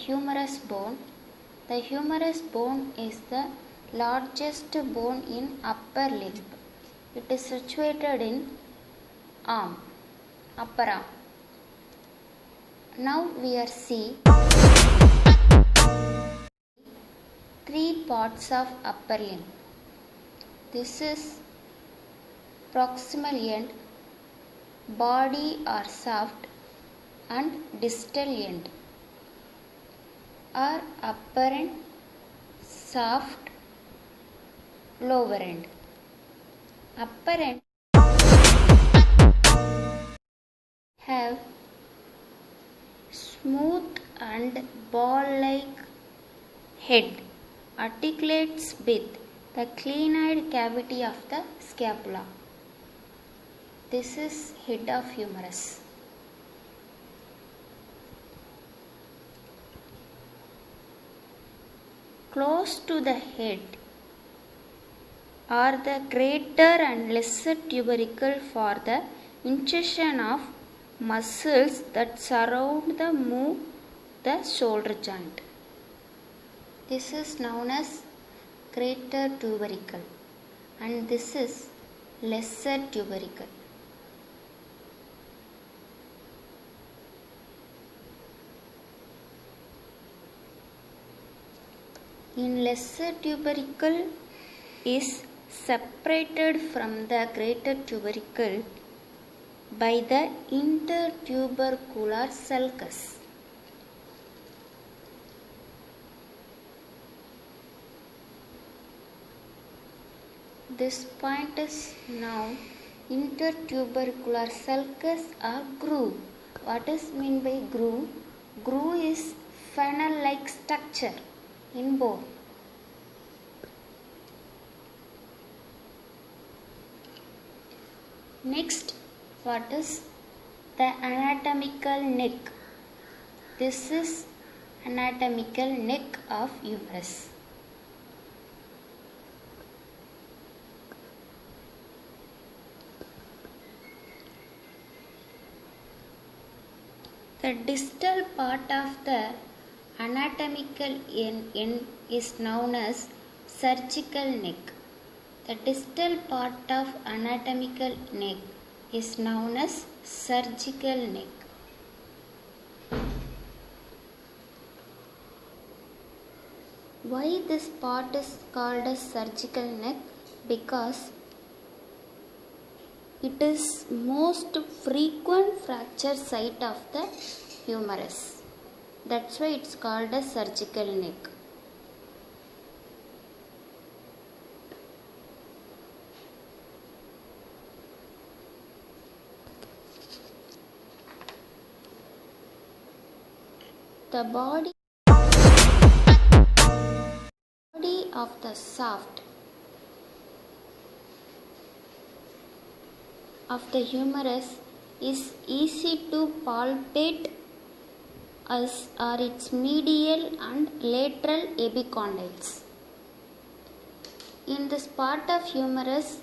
humerus bone. The humerus bone is the largest bone in upper limb. It is situated in upper arm. Now we are see three parts of upper limb. This is proximal end, body or shaft, and distal end or upper end, shaft, lower end. Upper end have smooth and ball-like head, articulates with the clinoid cavity of the scapula. This is head of humerus. Close to the head are the greater and lesser tubercle for the insertion of muscles that surround the shoulder joint. This is known as greater tubercle and this is lesser tubercle. In lesser tubercle is separated from the greater tubercle by the intertubercular sulcus. This point is now intertubercular sulcus or groove. What is meant by groove? Groove is funnel-like structure in bone. Next, what is the anatomical neck? This is anatomical neck of humerus. The distal part of the anatomical end is known as surgical neck. The distal part of anatomical neck is known as surgical neck. Why this part is called as surgical neck? Because it is most frequent fracture site of the humerus. That's why it's called as surgical neck. The body of the shaft of the humerus is easy to palpate as are its medial and lateral epicondyles. In this part of humerus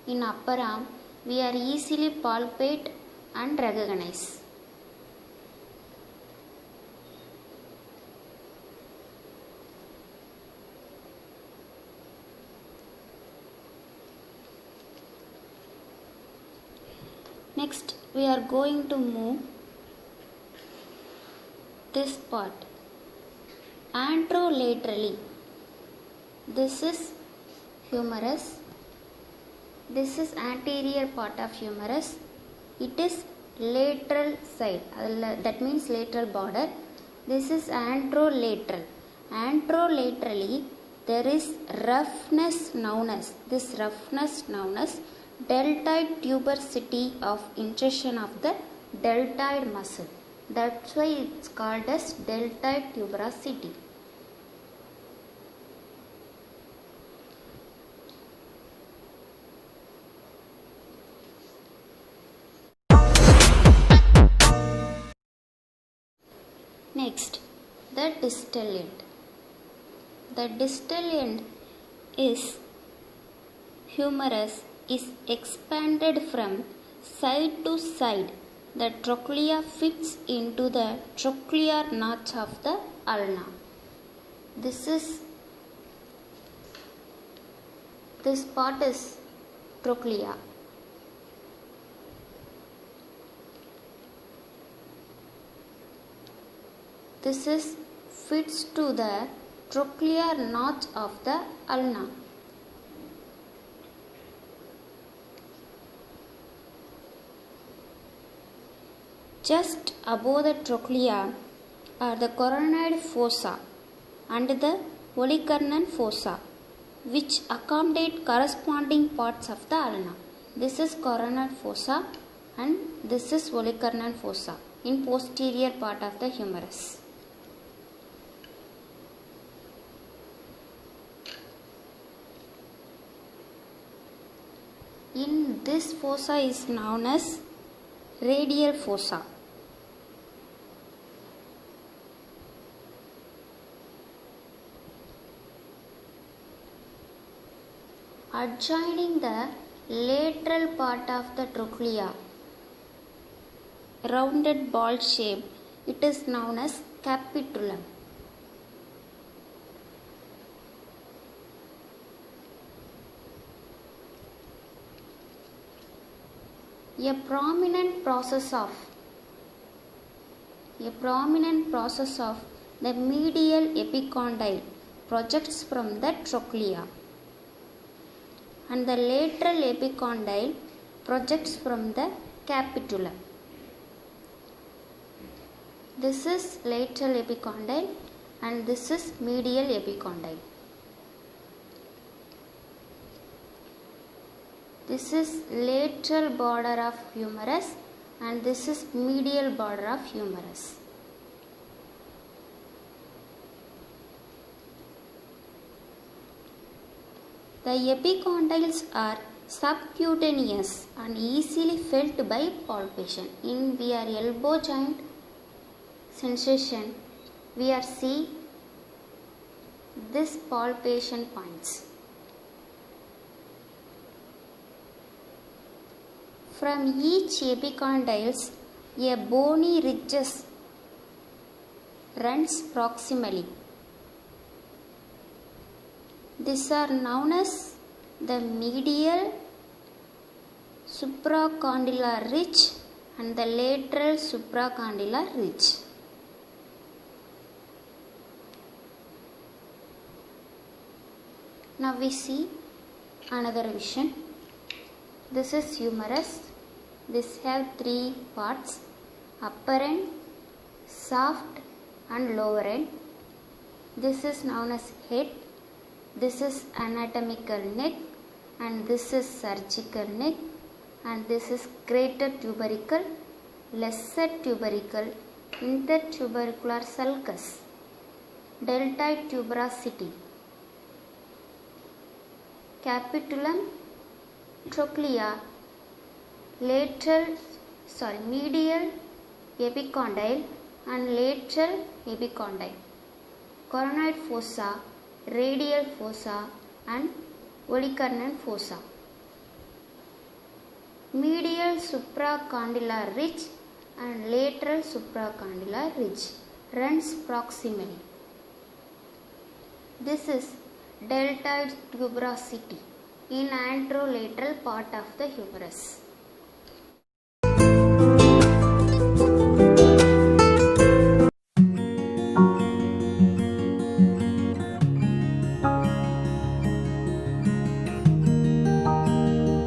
in upper arm, we are easily palpate and recognize. Next, we are going to move this part anterolaterally. This is humerus. This is anterior part of humerus. It is lateral side. That means lateral border. This is anterolateral. Anterolaterally, there is roughness known as deltoid tuberosity of insertion of the deltoid muscle. That's why it's called as deltoid tuberosity. Next, the distal end. The distal end is humerus is expanded from side to side. The trochlea fits into the trochlear notch of the ulna. This part is trochlea. This is fits to the trochlear notch of the ulna. Just above the trochlea are the coronoid fossa and the olecranon fossa, which accommodate corresponding parts of the ulna. This is coronoid fossa and this is olecranon fossa in posterior part of the humerus. In this fossa is known as radial fossa. Adjoining the lateral part of the trochlea, rounded ball shape, it is known as capitulum. A prominent process of the medial epicondyle projects from the trochlea, and the lateral epicondyle projects from the capitulum. This is lateral epicondyle and this is medial epicondyle. This is lateral border of humerus and this is medial border of humerus. The epicondyles are subcutaneous and easily felt by palpation. In our elbow joint sensation, we are see this palpation points. From each epicondyles, a bony ridges runs proximally. These are known as the medial supracondylar ridge and the lateral supracondylar ridge. Now we see another vision. This is humerus. This have three parts: upper end, soft and lower end. This is known as head. This is anatomical neck and this is surgical neck, and this is greater tubercle, lesser tubercle, intertubercular sulcus, deltoid tuberosity, capitulum, trochlea, medial epicondyle and lateral epicondyle, coronoid fossa, radial fossa and olecranon fossa. Medial supracondylar ridge and lateral supracondylar ridge runs proximally. This is deltoid tuberosity in anterolateral part of the humerus.